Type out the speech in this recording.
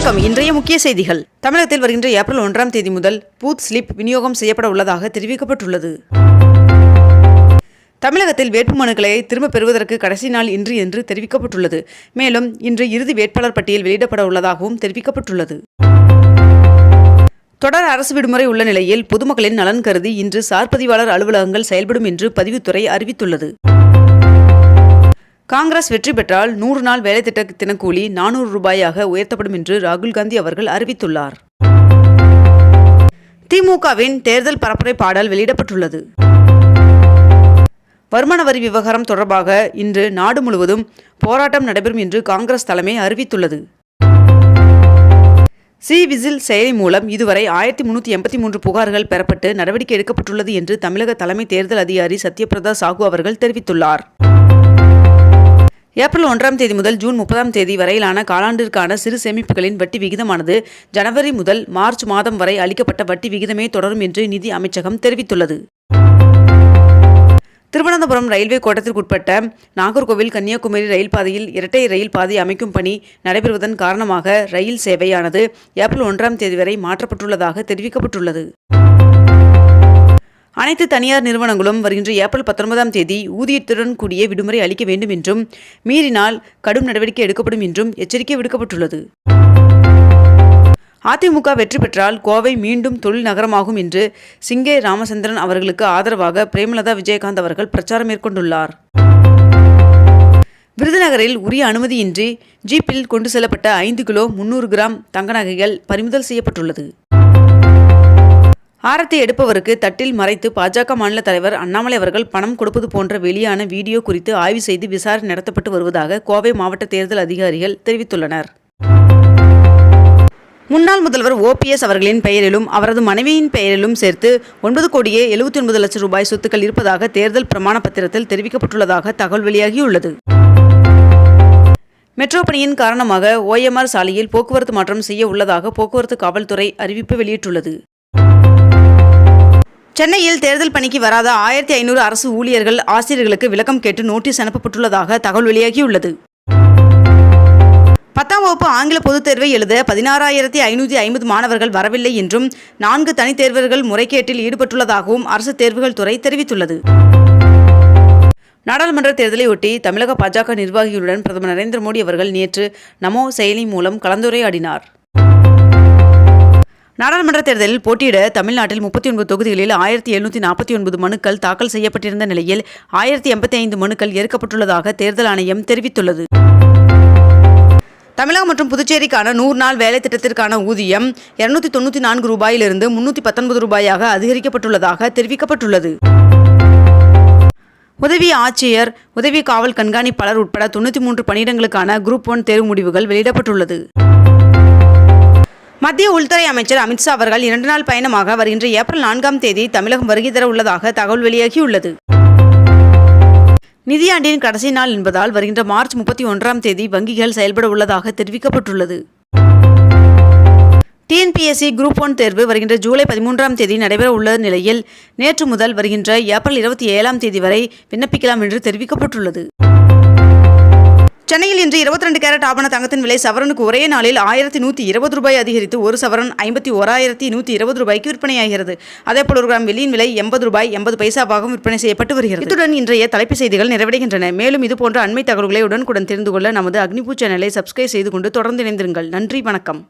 வணக்கம். இன்றைய முக்கிய செய்திகள். தமிழகத்தில் வருகின்ற ஏப்ரல் 1ஆம் தேதி முதல் பூத் ஸ்லிப் விநியோகம் செய்யப்பட உள்ளதாக தெரிவிக்கப்பட்டுள்ளது. தமிழகத்தில் வேட்புமனுக்களை திரும்ப பெறுவதற்கு கடைசி நாள் இன்று என்று தெரிவிக்கப்பட்டுள்ளது. மேலும் இன்று இறுதி வேட்பாளர் பட்டியல் வெளியிடப்பட உள்ளதாகவும் தெரிவிக்கப்பட்டுள்ளது. தொடர் அரசு விடுமுறை உள்ள நிலையில் பொதுமக்களின் நலன் கருதி இன்று சார்பதிவாளர் அலுவலகங்கள் செயல்படும் என்று பதிவுத்துறை அறிவித்துள்ளது. காங்கிரஸ் வெற்றி பெற்றால் 100 நாள் வேலை திட்ட தினக்கூலி 400 ரூபாயாக உயர்த்தப்படும் என்று ராகுல் காந்தி அவர்கள் அறிவித்துள்ளார். திமுகவின் தேர்தல் பரப்புரை பாடல் வெளியிடப்பட்டுள்ளது. வருமான வரி விவகாரம் தொடர்பாக இன்று நாடு முழுவதும் போராட்டம் நடைபெறும் என்று காங்கிரஸ் தலைமை அறிவித்துள்ளது. விசில் செயலி மூலம் இதுவரை 1383 புகார்கள் பெறப்பட்டு நடவடிக்கை எடுக்கப்பட்டுள்ளது என்று தமிழக தலைமை தேர்தல் அதிகாரி சத்யபிரதா சாஹூ அவர்கள் தெரிவித்துள்ளார். ஏப்ரல் 1ஆம் தேதி முதல் ஜூன் 30ஆம் தேதி வரையிலான காலாண்டிற்கான சிறு சேமிப்புகளின் வட்டி விகிதமானது ஜனவரி முதல் மார்ச் மாதம் வரை அளிக்கப்பட்ட வட்டி விகிதமே தொடரும் என்று நிதி அமைச்சகம் தெரிவித்துள்ளது. திருவனந்தபுரம் ரயில்வே கோட்டத்திற்குட்பட்ட நாகர்கோவில் கன்னியாகுமரி ரயில் பாதையில் இரட்டை ரயில் பாதை அமைக்கும் பணி நடைபெறுவதன் காரணமாக ரயில் சேவையானது ஏப்ரல் 1ஆம் தேதி வரை மாற்றப்பட்டுள்ளதாக தெரிவிக்கப்பட்டுள்ளது. அனைத்து தனியார் நிறுவனங்களும் வருகின்ற ஏப்ரல் 19ஆம் தேதி ஊதியத்துடன் கூடிய விடுமுறை அளிக்க வேண்டும் என்றும் மீறினால் கடும் நடவடிக்கை எடுக்கப்படும் என்றும் எச்சரிக்கை விடுக்கப்பட்டுள்ளது. அதிமுக வெற்றி பெற்றால் கோவை மீண்டும் தொழில் நகரமாகும் என்று சிங்கே ராமச்சந்திரன் அவர்களுக்கு ஆதரவாக பிரேமலதா விஜயகாந்த் அவர்கள் பிரச்சாரம் மேற்கொண்டுள்ளார். விருதுநகரில் உரிய அனுமதியின்றி ஜீப்பில் கொண்டு செல்லப்பட்ட 5 கிலோ 300 கிராம் தங்க நகைகள் பறிமுதல் செய்யப்பட்டுள்ளது. ஆரத்தி எடுப்பவருக்கு தட்டில் மறைத்து பாஜக மாநில தலைவர் அண்ணாமலை அவர்கள் பணம் கொடுப்பது போன்ற வெளியான வீடியோ குறித்து ஆய்வு செய்து விசாரணை நடத்தப்பட்டு வருவதாக கோவை மாவட்ட தேர்தல் அதிகாரிகள் தெரிவித்துள்ளனர். முன்னாள் முதல்வர் OPS அவர்களின் பெயரிலும் அவரது மனைவியின் பெயரிலும் சேர்த்து 9,79 லட்சம் ரூபாய் சொத்துக்கள் இருப்பதாக தேர்தல் பிரமாண பத்திரத்தில் தெரிவிக்கப்பட்டுள்ளதாக தகவல் வெளியாகியுள்ளது. மெட்ரோ பணியின் காரணமாக OMR சாலையில் போக்குவரத்து மாற்றம் செய்ய உள்ளதாக போக்குவரத்து காவல்துறை அறிவிப்பு வெளியிட்டுள்ளது. சென்னையில் தேர்தல் பணிக்கு வராத 1500 அரசு ஊழியர்கள் ஆசிரியர்களுக்கு விளக்கம் கேட்டு நோட்டீஸ் அனுப்பப்பட்டுள்ளதாக தகவல் வெளியாகியுள்ளது. 10ஆம் வகுப்பு ஆங்கில பொதுத் தேர்வை எழுத 16,550 மாணவர்கள் வரவில்லை என்றும் 4 தனித் தேர்வர்கள் முறைகேட்டில் ஈடுபட்டுள்ளதாகவும் அரசு தேர்வுகள் துறை தெரிவித்துள்ளது. நாடாளுமன்ற தேர்தலையொட்டி தமிழக பாஜக நிர்வாகிகளுடன் பிரதமர் நரேந்திர மோடி அவர்கள் நேற்று நமோ செயலி மூலம் கலந்துரையாடினார். நாடாளுமன்ற தேர்தலில் போட்டியிட தமிழ்நாட்டில் 39 தொகுதிகளில் 1749 மனுக்கள் தாக்கல் செய்யப்பட்டிருந்த நிலையில் 1085 மனுக்கள் ஏற்கப்பட்டுள்ளதாக தேர்தல் ஆணையம் தெரிவித்துள்ளது. தமிழகம் மற்றும் புதுச்சேரிக்கான 100 நாள் வேலை திட்டத்திற்கான ஊதியம் 294 ரூபாயிலிருந்து 319 ரூபாயாக அதிகரிக்கப்பட்டுள்ளதாக தெரிவிக்கப்பட்டுள்ளது. உதவி ஆட்சியர், உதவி காவல் கண்காணிப்பாளர் உட்பட 93 பணியிடங்களுக்கான குரூப் 1 தேர்வு முடிவுகள் வெளியிடப்பட்டுள்ளது. மத்திய உள்துறை அமைச்சர் அமித்ஷா அவர்கள் 2 நாள் பயணமாக வருகின்ற ஏப்ரல் 4ஆம் தேதி தமிழகம் வருகை தர உள்ளதாக தகவல் வெளியாகியுள்ளது. நிதியாண்டின் கடைசி நாள் என்பதால் வருகின்ற மார்ச் 31ஆம் தேதி வங்கிகள் செயல்பட உள்ளதாக தெரிவிக்கப்பட்டுள்ளது. TNPSC குரூப் 1 தேர்வு வருகின்ற ஜூலை 13ஆம் தேதி நடைபெற உள்ள நிலையில் நேற்று முதல் வருகின்ற ஏப்ரல் 27ஆம் தேதி வரை விண்ணப்பிக்கலாம் என்று தெரிவிக்கப்பட்டுள்ளது. சென்னையில் இன்று 22 கேரட் ஆபண தங்கத்தின் விலை சவரனுக்கு ஒரே நாளில் 1120 ரூபாய் அதிகரித்து ஒரு சவரன் 51,120 ரூபாய்க்கு விற்பனையாகிறது. அதேபோல் ஒரு கிராம் வெள்ளியின் விலை 80 ரூபாய் 80 பைசாவாகவும் விற்பனை செய்யப்பட்டு வருகிறது. இத்துடன் இன்றைய தலைப்புச் செய்திகள் நிறைவடைகின்றன. மேலும் இதுபோன்ற அண்மை தகவல்களை உடனுக்குடன் தெரிந்து கொள்ள நமது அக்னிபூ சேனலை சப்ஸ்கிரைப் செய்து கொண்டு தொடர்ந்து இணைந்திருங்கள். நன்றி, வணக்கம்.